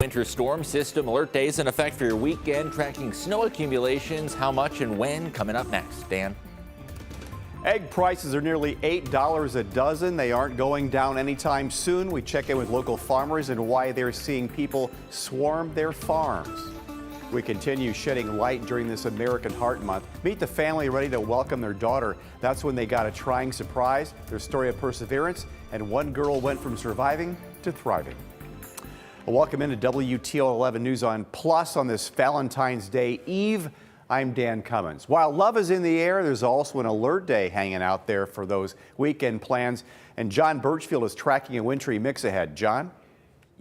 winter storm system alert days in effect for your weekend, tracking snow accumulations, how much and when, coming up next. Dan? Egg prices are nearly $8 a dozen. They aren't going down anytime soon. We check in with local farmers and why they're seeing people swarm their farms. We continue shedding light during this American Heart Month. Meet the family ready to welcome their daughter. That's when they got a trying surprise, their story of perseverance, and one girl went from surviving to thriving. Welcome into WTOL 11 News on Plus on this Valentine's Day Eve. I'm Dan Cummins. While love is in the air, there's also an alert day hanging out there for those weekend plans. And John Birchfield is tracking a wintry mix ahead. John?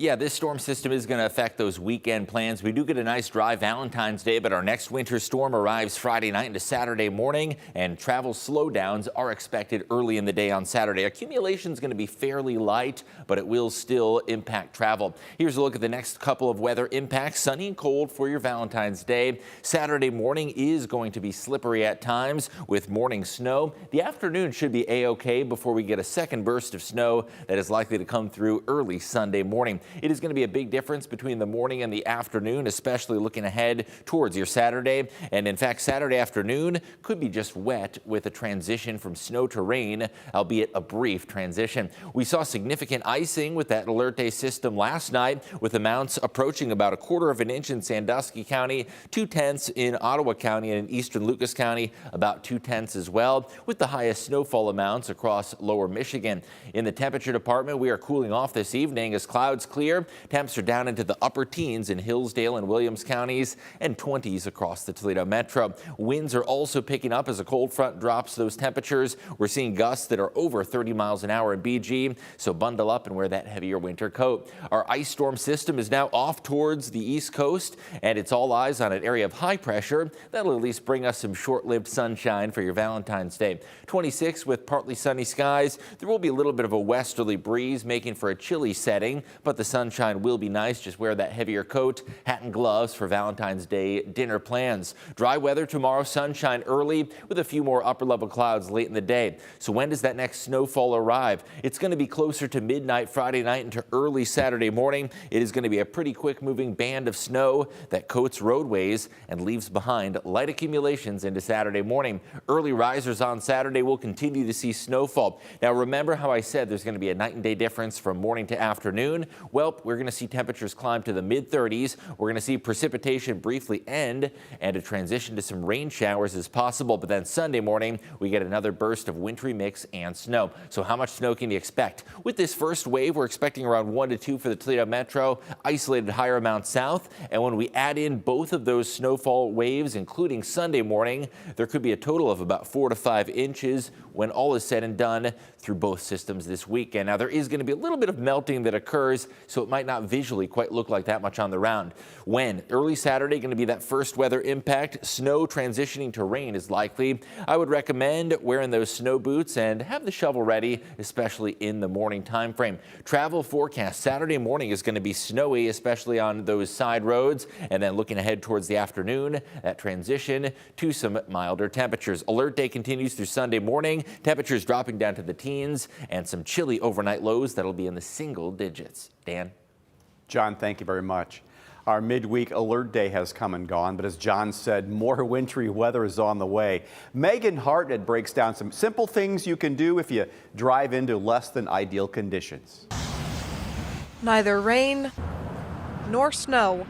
Yeah, this storm system is going to affect those weekend plans. We do get a nice dry Valentine's Day, but our next winter storm arrives Friday night into Saturday morning, and travel slowdowns are expected early in the day on Saturday. Accumulation is going to be fairly light, but it will still impact travel. Here's a look at the next couple of weather impacts. Sunny and cold for your Valentine's Day. Saturday morning is going to be slippery at times with morning snow. The afternoon should be a-okay before we get a second burst of snow that is likely to come through early Sunday morning. It is going to be a big difference between the morning and the afternoon, especially looking ahead towards your Saturday. And in fact, Saturday afternoon could be just wet with a transition from snow to rain, albeit a brief transition. We saw significant icing with that alert day system last night, with amounts approaching about 1/4 inch in Sandusky County, 2/10 in Ottawa County, and in eastern Lucas County, about 2/10 as well, with the highest snowfall amounts across lower Michigan. In the temperature department, we are cooling off this evening as clouds clear. Temps are down into the upper teens in Hillsdale and Williams counties and 20s across the Toledo metro. Winds are also picking up as a cold front drops those temperatures. We're seeing gusts that are over 30 miles an hour in BG, so bundle up and wear that heavier winter coat. Our ice storm system is now off towards the east coast, and it's all eyes on an area of high pressure. That'll at least bring us some short-lived sunshine for your Valentine's Day. 26 with partly sunny skies. There will be a little bit of a westerly breeze, making for a chilly setting, but the sunshine will be nice. Just wear that heavier coat, hat and gloves for Valentine's Day dinner plans. Dry weather tomorrow, sunshine early with a few more upper level clouds late in the day. So when does that next snowfall arrive? It's going to be closer to midnight Friday night into early Saturday morning. It is going to be a pretty quick moving band of snow that coats roadways and leaves behind light accumulations into Saturday morning. Early risers on Saturday will continue to see snowfall. Now remember how I said there's going to be a night and day difference from morning to afternoon? Well, we're going to see temperatures climb to the mid-30s. We're going to see precipitation briefly end, and a transition to some rain showers is possible. But then Sunday morning, we get another burst of wintry mix and snow. So how much snow can you expect? With this first wave, we're expecting around 1 to 2 for the Toledo metro, isolated higher amounts south. And when we add in both of those snowfall waves, including Sunday morning, there could be a total of about 4 to 5 inches when all is said and done through both systems this weekend. Now, there is going to be a little bit of melting that occurs, so it might not visually quite look like that much on the round. When early Saturday going to be that first weather impact, snow transitioning to rain is likely. I would recommend wearing those snow boots and have the shovel ready, especially in the morning time frame. Travel forecast Saturday morning is going to be snowy, especially on those side roads, and then looking ahead towards the afternoon, that transition to some milder temperatures. Alert day continues through Sunday morning. Temperatures dropping down to the teens and some chilly overnight lows that'll be in the single digits. Dan? John, thank you very much. Our midweek alert day has come and gone, but as John said, more wintry weather is on the way. Megan Hartnett breaks down some simple things you can do if you drive into less than ideal conditions. Neither rain nor snow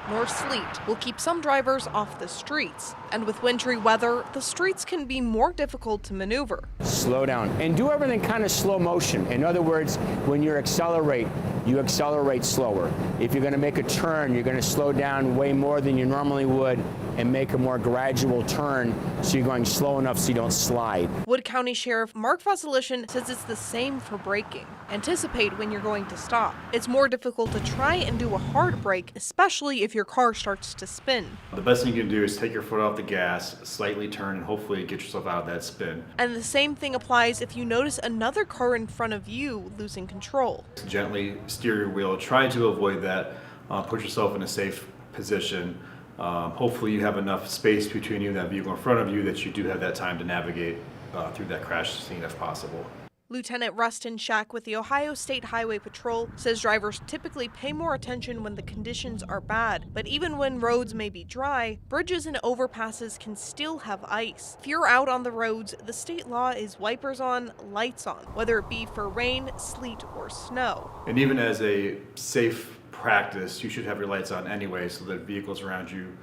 nor sleet will keep some drivers off the streets. And with wintry weather, the streets can be more difficult to maneuver. Slow down and do everything kind of slow motion. In other words, when you accelerate slower. If you're going to make a turn, you're going to slow down way more than you normally would and make a more gradual turn, so you're going slow enough so you don't slide. Wood County Sheriff Mark Vasilishin says it's the same for braking. Anticipate when you're going to stop. It's more difficult to try and do a hard brake, especially if your car starts to spin. The best thing you can do is take your foot off the gas, slightly turn, and hopefully get yourself out of that spin. And the same thing applies if you notice another car in front of you losing control. Gently steer your wheel, try to avoid that, put yourself in a safe position. Hopefully you have enough space between you and that vehicle in front of you that you do have that time to navigate through that crash scene if possible. Lieutenant Rustin Shack with the Ohio State Highway Patrol says drivers typically pay more attention when the conditions are bad, but even when roads may be dry, bridges and overpasses can still have ice. If you're out on the roads, the state law is wipers on, lights on, whether it be for rain, sleet, or snow. And even as a safe practice, you should have your lights on anyway so that vehicles around you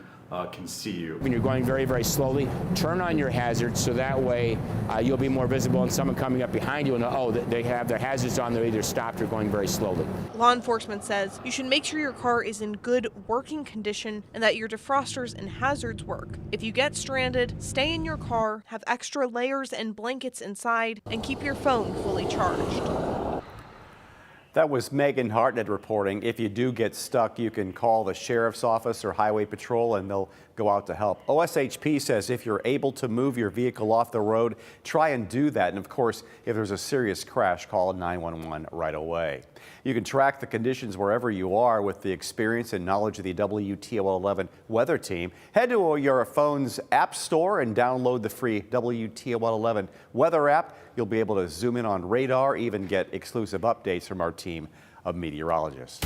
can see you. When you're going very, very slowly, turn on your hazards so that way you'll be more visible, and someone coming up behind you will know, oh, they have their hazards on, they're either stopped or going very slowly. Law enforcement says you should make sure your car is in good working condition and that your defrosters and hazards work. If you get stranded, stay in your car, have extra layers and blankets inside, and keep your phone fully charged. That was Megan Hartnett reporting. If you do get stuck, you can call the sheriff's office or highway patrol and they'll go out to help. OSHP says if you're able to move your vehicle off the road, try and do that. And of course, if there's a serious crash, call 911 right away. You can track the conditions wherever you are with the experience and knowledge of the WTOL 11 weather team. Head to your phone's app store and download the free WTOL 11 weather app. You'll be able to zoom in on radar, even get exclusive updates from our team of meteorologists.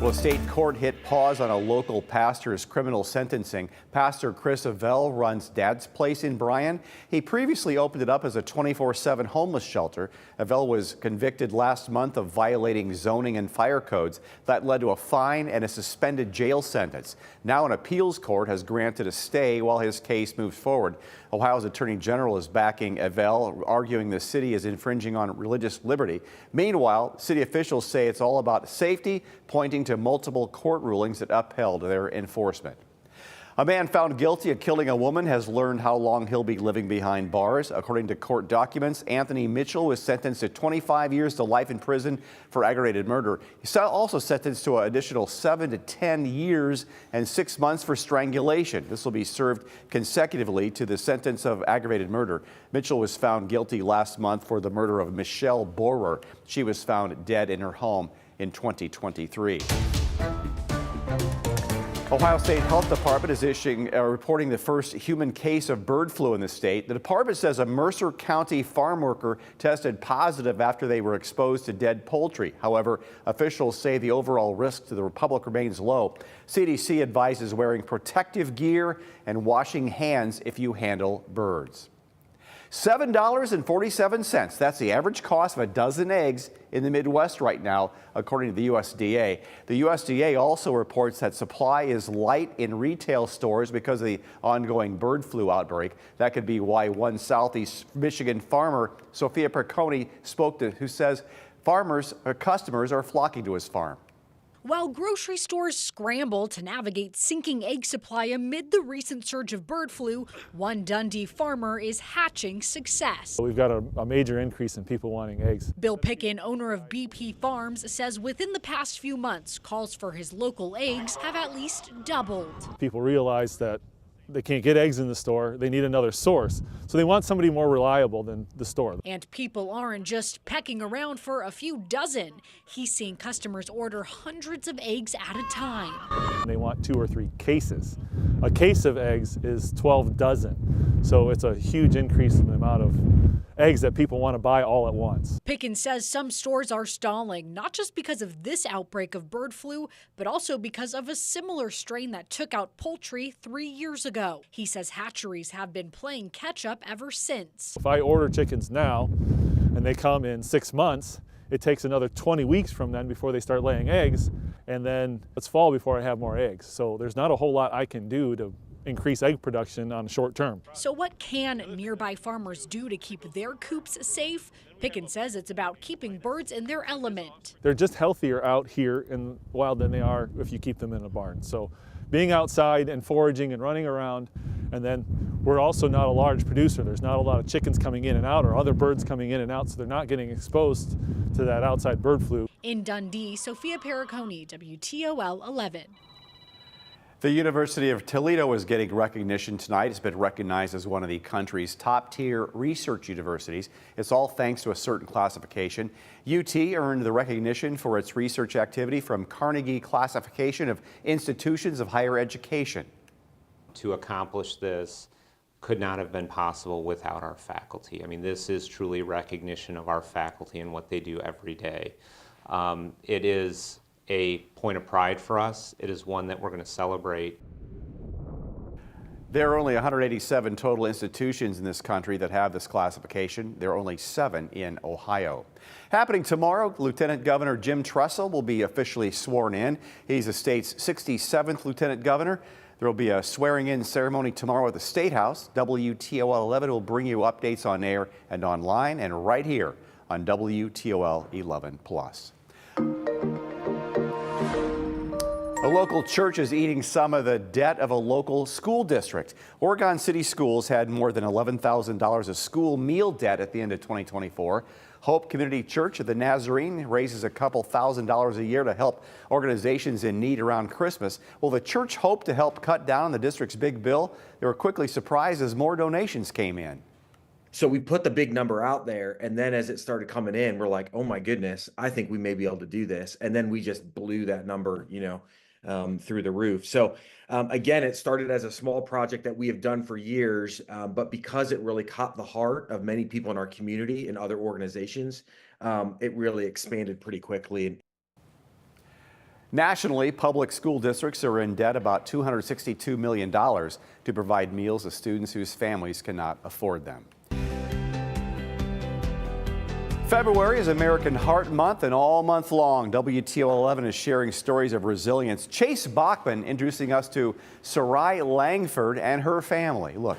Well, a state court hit pause on a local pastor's criminal sentencing. Pastor Chris Avell runs Dad's Place in Bryan. He previously opened it up as a 24/7 homeless shelter. Avell was convicted last month of violating zoning and fire codes. That led to a fine and a suspended jail sentence. Now an appeals court has granted a stay while his case moves forward. Ohio's Attorney General is backing Avell, arguing the city is infringing on religious liberty. Meanwhile, city officials say it's all about safety, pointing to multiple court rulings that upheld their enforcement. A man found guilty of killing a woman has learned how long he'll be living behind bars. According to court documents, Anthony Mitchell was sentenced to 25 years to life in prison for aggravated murder. He's also sentenced to an additional 7 to 10 years and 6 months for strangulation. This will be served consecutively to the sentence of aggravated murder. Mitchell was found guilty last month for the murder of Michelle Borer. She was found dead in her home in 2023. Ohio State Health Department is reporting the first human case of bird flu in the state. The department says a Mercer County farm worker tested positive after they were exposed to dead poultry. However, officials say the overall risk to the public remains low. CDC advises wearing protective gear and washing hands if you handle birds. $7.47. That's the average cost of a dozen eggs in the Midwest right now, according to the USDA. The USDA also reports that supply is light in retail stores because of the ongoing bird flu outbreak. That could be why one Southeast Michigan farmer, Sophia Perconi, who says customers are flocking to his farm. While grocery stores scramble to navigate sinking egg supply amid the recent surge of bird flu, one Dundee farmer is hatching success. We've got a major increase in people wanting eggs. Bill Pickin, owner of BP Farms, says within the past few months, calls for his local eggs have at least doubled. People realize that they can't get eggs in the store. They need another source. So they want somebody more reliable than the store. And people aren't just pecking around for a few dozen. He's seeing customers order hundreds of eggs at a time. They want 2 or 3 cases. A case of eggs is 12 dozen. So it's a huge increase in the amount of eggs that people want to buy all at once. Pickens says some stores are stalling, not just because of this outbreak of bird flu, but also because of a similar strain that took out poultry 3 years ago. He says hatcheries have been playing catch up ever since. If I order chickens now and they come in 6 months, it takes another 20 weeks from then before they start laying eggs, and then it's fall before I have more eggs. So there's not a whole lot I can do to increase egg production on short term. So what can nearby farmers do to keep their coops safe? Pickens says it's about keeping birds in their element. They're just healthier out here in the wild than they are if you keep them in a barn. So being outside and foraging and running around, and then we're also not a large producer. There's not a lot of chickens coming in and out or other birds coming in and out, so they're not getting exposed to that outside bird flu. In Dundee, Sophia Perricone, WTOL 11. The University of Toledo is getting recognition tonight. It's been recognized as one of the country's top-tier research universities. It's all thanks to a certain classification. UT earned the recognition for its research activity from Carnegie Classification of Institutions of Higher Education. To accomplish this could not have been possible without our faculty. I mean, this is truly recognition of our faculty and what they do every day. It is a point of pride for us. It is one that we're going to celebrate. There are only 187 total institutions in this country that have this classification. There are only 7 in Ohio. Happening tomorrow, Lieutenant Governor Jim Tressel will be officially sworn in. He's the state's 67th Lieutenant Governor. There will be a swearing-in ceremony tomorrow at the State House. WTOL 11 will bring you updates on air and online and right here on WTOL 11+. A local church is eating some of the debt of a local school district. Oregon City Schools had more than $11,000 of school meal debt at the end of 2024. Hope Community Church of the Nazarene raises a couple $1,000s a year to help organizations in need around Christmas. Well, the church hoped to help cut down the district's big bill. They were quickly surprised as more donations came in. So we put the big number out there, and then as it started coming in, we're like, oh my goodness, I think we may be able to do this. And then we just blew that number, through the roof. So again, it started as a small project that we have done for years, but because it really caught the heart of many people in our community and other organizations, it really expanded pretty quickly. Nationally, public school districts are in debt about $262 million to provide meals to students whose families cannot afford them. February is American Heart Month, and all month long, WTOL 11 is sharing stories of resilience. Chase Bachman introducing us to Sarai Langford and her family. Look.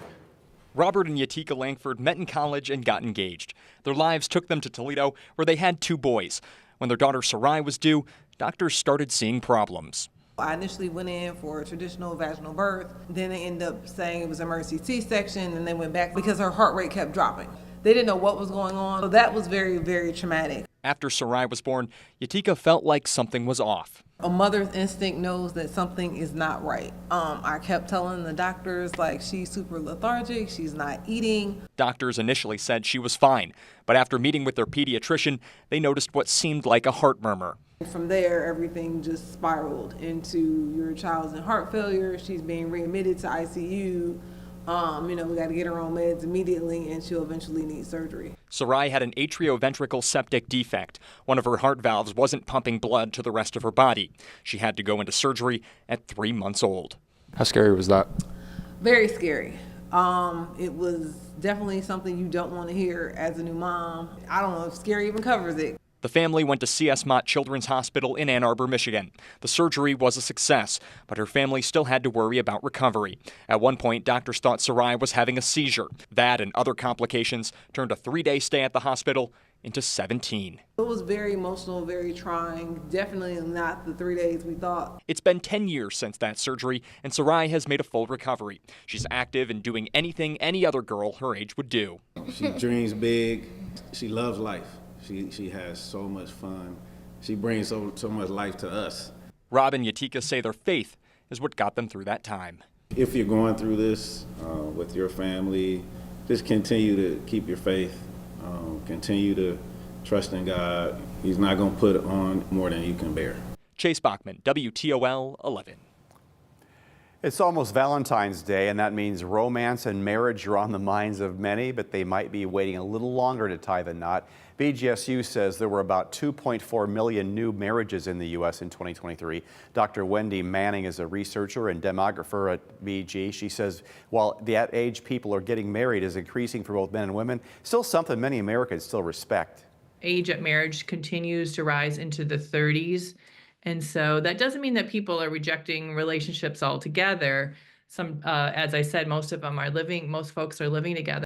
Robert and Yatika Langford met in college and got engaged. Their lives took them to Toledo, where they had 2 boys. When their daughter Sarai was due, doctors started seeing problems. I initially went in for a traditional vaginal birth. Then they ended up saying it was emergency C-section, and they went back because her heart rate kept dropping. They didn't know what was going on, so that was very, very traumatic. After Sarai was born, Yatika felt like something was off. A mother's instinct knows that something is not right. I kept telling the doctors, like, she's super lethargic, she's not eating. Doctors initially said she was fine, but after meeting with their pediatrician, they noticed what seemed like a heart murmur. From there, everything just spiraled into your child's in heart failure, she's being readmitted to ICU. We got to get her on meds immediately, and she'll eventually need surgery. Sarai had an atrioventricle septic defect. One of her heart valves wasn't pumping blood to the rest of her body. She had to go into surgery at 3 months old. How scary was that? Very scary. It was definitely something you don't want to hear as a new mom. I don't know if scary even covers it. The family went to C.S. Mott Children's Hospital in Ann Arbor, Michigan. The surgery was a success, but her family still had to worry about recovery. At one point, doctors thought Sarai was having a seizure. That and other complications turned a 3-day stay at the hospital into 17. It was very emotional, very trying. Definitely not the 3 days we thought. It's been 10 years since that surgery, and Sarai has made a full recovery. She's active and doing anything any other girl her age would do. She dreams big. She loves life. She has so much fun. She brings so much life to us. Rob and Yatika say their faith is what got them through that time. If you're going through this with your family, just continue to keep your faith. Continue to trust in God. He's not going to put on more than you can bear. Chase Bachman, WTOL 11. It's almost Valentine's Day, and that means romance and marriage are on the minds of many, but they might be waiting a little longer to tie the knot. BGSU says there were about 2.4 million new marriages in the U.S. in 2023. Dr. Wendy Manning is a researcher and demographer at BG. She says while that age people are getting married is increasing for both men and women, still something many Americans still respect. Age at marriage continues to rise into the 30s. And so that doesn't mean that people are rejecting relationships altogether. As I said, most folks are living together.